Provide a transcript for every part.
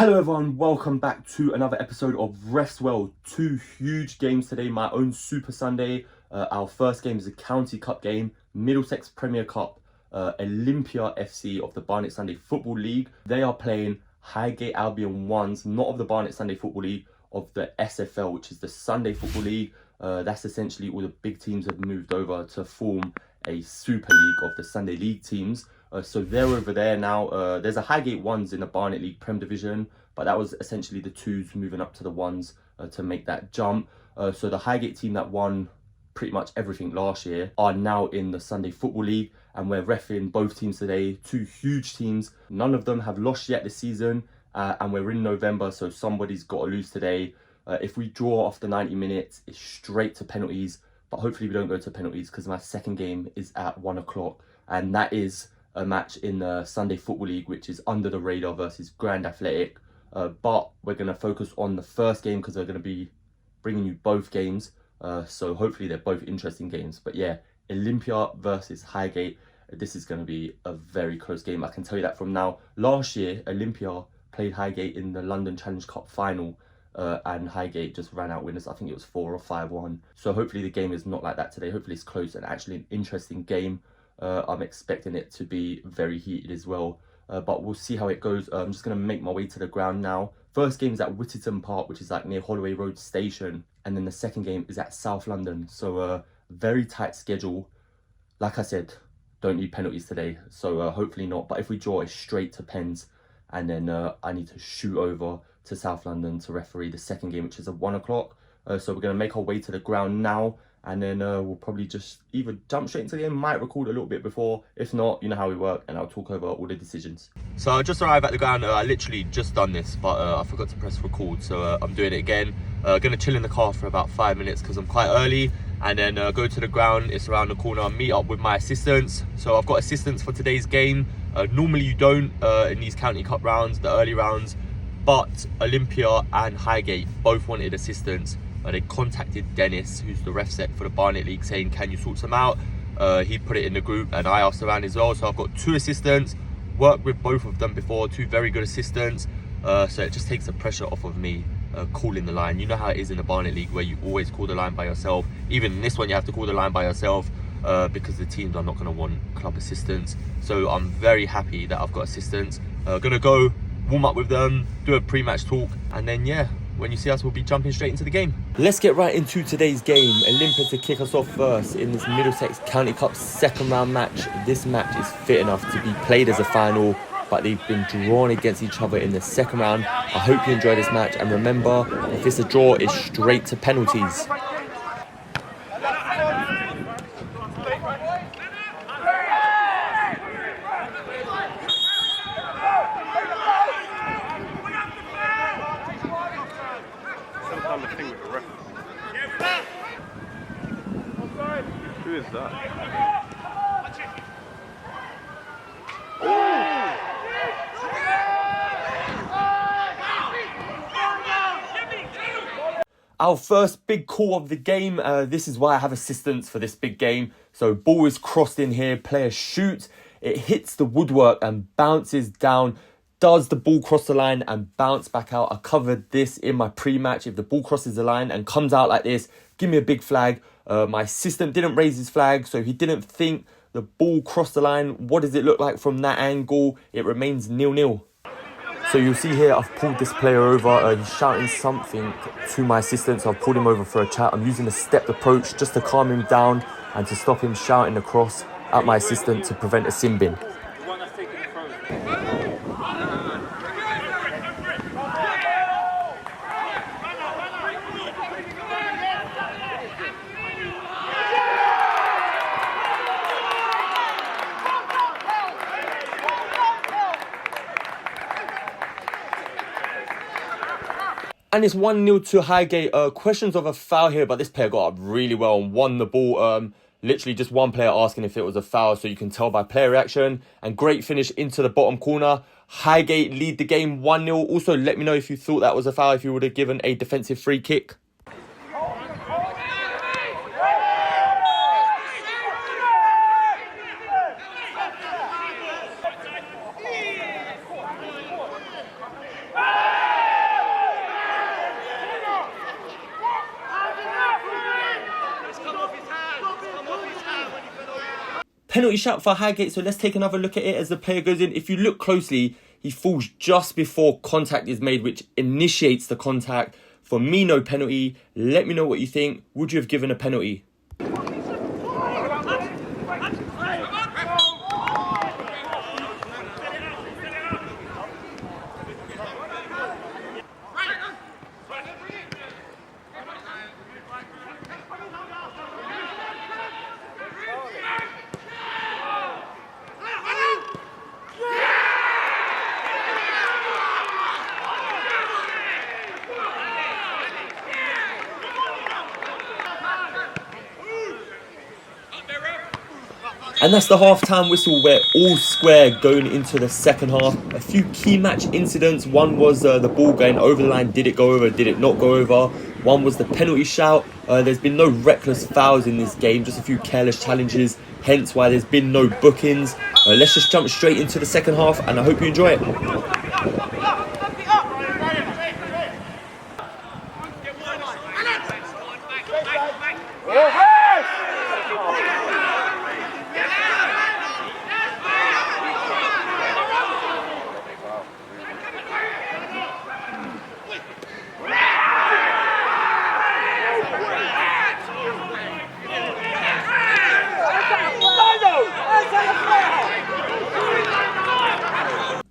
Hello everyone, welcome back to another episode of Rest Well. Two huge games today, my own Super Sunday. Our first game is a County Cup game, Middlesex Premier Cup, Olympia FC of the Barnet Sunday Football League. They are playing Highgate Albion ones, not of the Barnet Sunday Football League, of the SFL, which is the Sunday Football League. That's essentially all the big teams have moved over to form a Super League of the Sunday League teams. So they're over there now. There's a Highgate ones in the Barnet League Prem Division, but that was essentially the twos moving up to the ones to make that jump. So the Highgate team that won pretty much everything last year are now in the Sunday Football League, and we're reffing both teams today. Two huge teams. None of them have lost yet this season, and we're in November, so somebody's got to lose today. If we draw after 90 minutes, it's straight to penalties, but hopefully we don't go to penalties because my second game is at 1 o'clock, and that is a match in the Sunday Football League, which is Under the Radar versus Grand Athletic. But we're going to focus on the first game because we're going to be bringing you both games. So hopefully they're both interesting games. But yeah, Olympia versus Highgate. This is going to be a very close game. I can tell you that from now. Last year, Olympia played Highgate in the London Challenge Cup final. And Highgate just ran out winners. I think it was 4 or 5-1. So hopefully the game is not like that today. Hopefully it's close and actually an interesting game. I'm expecting it to be very heated as well, but we'll see how it goes. I'm just going to make my way to the ground now. First game is at Whittington Park, which is like near Holloway Road Station, and then the second game is at South London. So very tight schedule. Like I said, don't need penalties today, so hopefully not. But if we draw, it's straight to pens, and then I need to shoot over to South London to referee the second game, which is at 1 o'clock. So we're going to make our way to the ground now, and then we'll probably just either jump straight into the game, might record a little bit before. If not, you know how we work, and I'll talk over all the decisions. So I just arrived at the ground. I literally just done this, but I forgot to press record, so I'm doing it again. Gonna chill in the car for about 5 minutes because I'm quite early, and then go to the ground. It's around the corner, meet up with my assistants. So I've got assistants for today's game. Normally you don't in these County Cup rounds, the early rounds, but Olympia and Highgate both wanted assistants. They contacted Dennis, who's the ref set for the Barnet League, saying, can you sort some out? He put it in the group, and I asked around as well. So I've got two assistants, worked with both of them before, two very good assistants. So it just takes the pressure off of me calling the line. You know how it is in the Barnet League where you always call the line by yourself. Even in this one, you have to call the line by yourself because the teams are not going to want club assistants. So I'm very happy that I've got assistants. Gonna go warm up with them, do a pre-match talk, and then yeah, when you see us, we'll be jumping straight into the game. Let's get right into today's game. Olympia to kick us off first in this Middlesex County Cup second round match. This match is fit enough to be played as a final, but they've been drawn against each other in the second round. I hope you enjoy this match, and remember, if it's a draw, it's straight to penalties. Who is that? Our first big call of the game. This is why I have assistants for this big game. So ball is crossed in here, player shoots, it hits the woodwork and bounces down. Does the ball cross the line and bounce back out? I covered this in my pre-match. If the ball crosses the line and comes out like this, give me a big flag. My assistant didn't raise his flag, so he didn't think the ball crossed the line. What does it look like from that angle? It remains 0-0. So you'll see here, I've pulled this player over. He's shouting something to my assistant, so I've pulled him over for a chat. I'm using a stepped approach just to calm him down and to stop him shouting across at my assistant to prevent a sin bin. And it's 1-0 to Highgate. Questions of a foul here, but this player got up really well and won the ball. Literally just one player asking if it was a foul, so you can tell by player reaction. And great finish into the bottom corner. Highgate lead the game 1-0. Also, let me know if you thought that was a foul, if you would have given a defensive free kick. penalty shout for Highgate, so let's take another look at it as the player goes in. If you look closely, he falls just before contact is made, which initiates the contact. For me, no penalty. Let me know what you think. Would you have given a penalty? And that's the half-time whistle. We're all square going into the second half. A few key match incidents. One was the ball going over the line. Did it go over? Did it not go over? One was the penalty shout. There's been no reckless fouls in this game. Just a few careless challenges. Hence why there's been no bookings. Let's just jump straight into the second half, and I hope you enjoy it.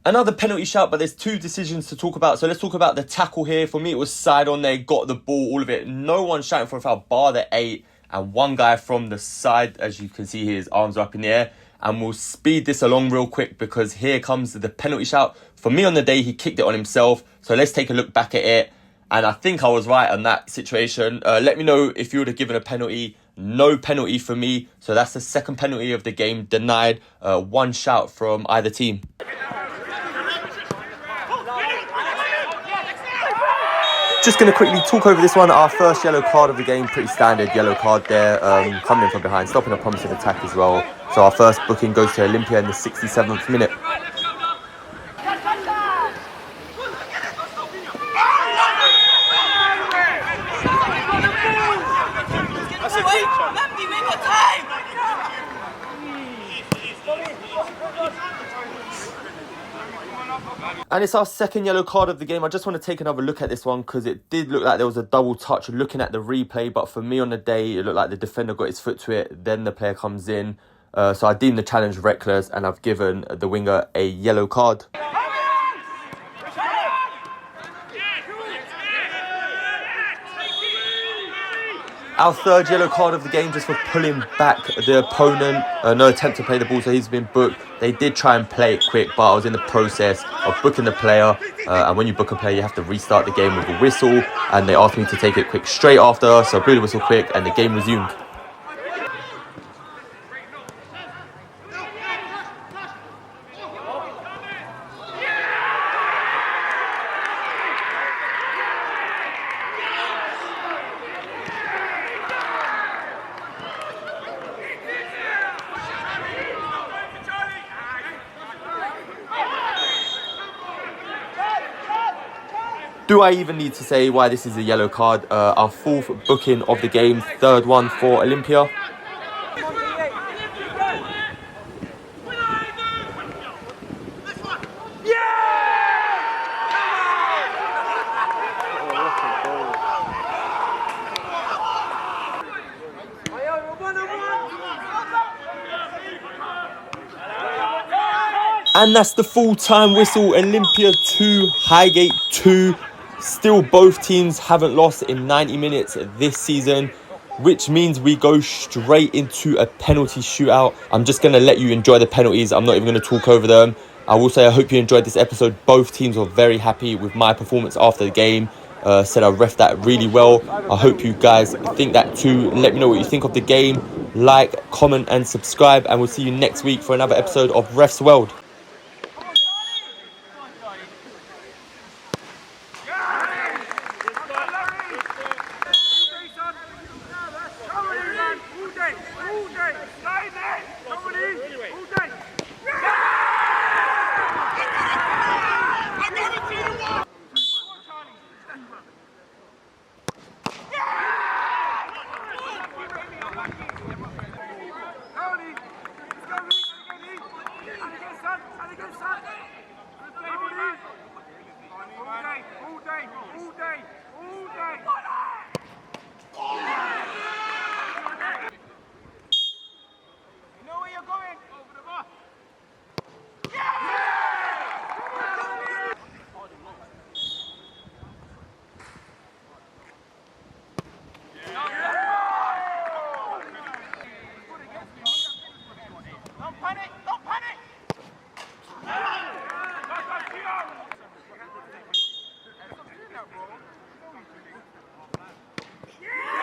Another penalty shout, but there's two decisions to talk about. So let's talk about the tackle here. For me, it was side on there, got the ball, all of it. No one shouting for a foul, bar the 8. And one guy from the side, as you can see here, his arms are up in the air. And we'll speed this along real quick because here comes the penalty shout. For me on the day, he kicked it on himself. So let's take a look back at it. And I think I was right on that situation. Let me know if you would have given a penalty. No penalty for me. So that's the second penalty of the game denied. One shout from either team. Just going to quickly talk over this one. Our first yellow card of the game, pretty standard yellow card there, coming in from behind, stopping a promising attack as well. So our first booking goes to Olympia in the 67th minute. And it's our second yellow card of the game. I just want to take another look at this one because it did look like there was a double touch looking at the replay. But for me on the day, it looked like the defender got his foot to it. Then the player comes in. So I deemed the challenge reckless and I've given the winger a yellow card. Our third yellow card of the game just for pulling back the opponent. No attempt to play the ball, so he's been booked. They did try and play it quick, but I was in the process of booking the player. And when you book a player, you have to restart the game with a whistle. And they asked me to take it quick straight after, so I blew the whistle quick and the game resumed. Do I even need to say why this is a yellow card? Our fourth booking of the game, third one for Olympia. And that's the full-time whistle. Olympia 2, Highgate 2. Still, both teams haven't lost in 90 minutes this season, which means we go straight into a penalty shootout. I'm just going to let you enjoy the penalties. I'm not even going to talk over them. I will say I hope you enjoyed this episode. Both teams were very happy with my performance after the game. Said I reffed that really well. I hope you guys think that too. Let me know what you think of the game. Like, comment and subscribe. And we'll see you next week for another episode of Ref's World. Let's go, Yeah!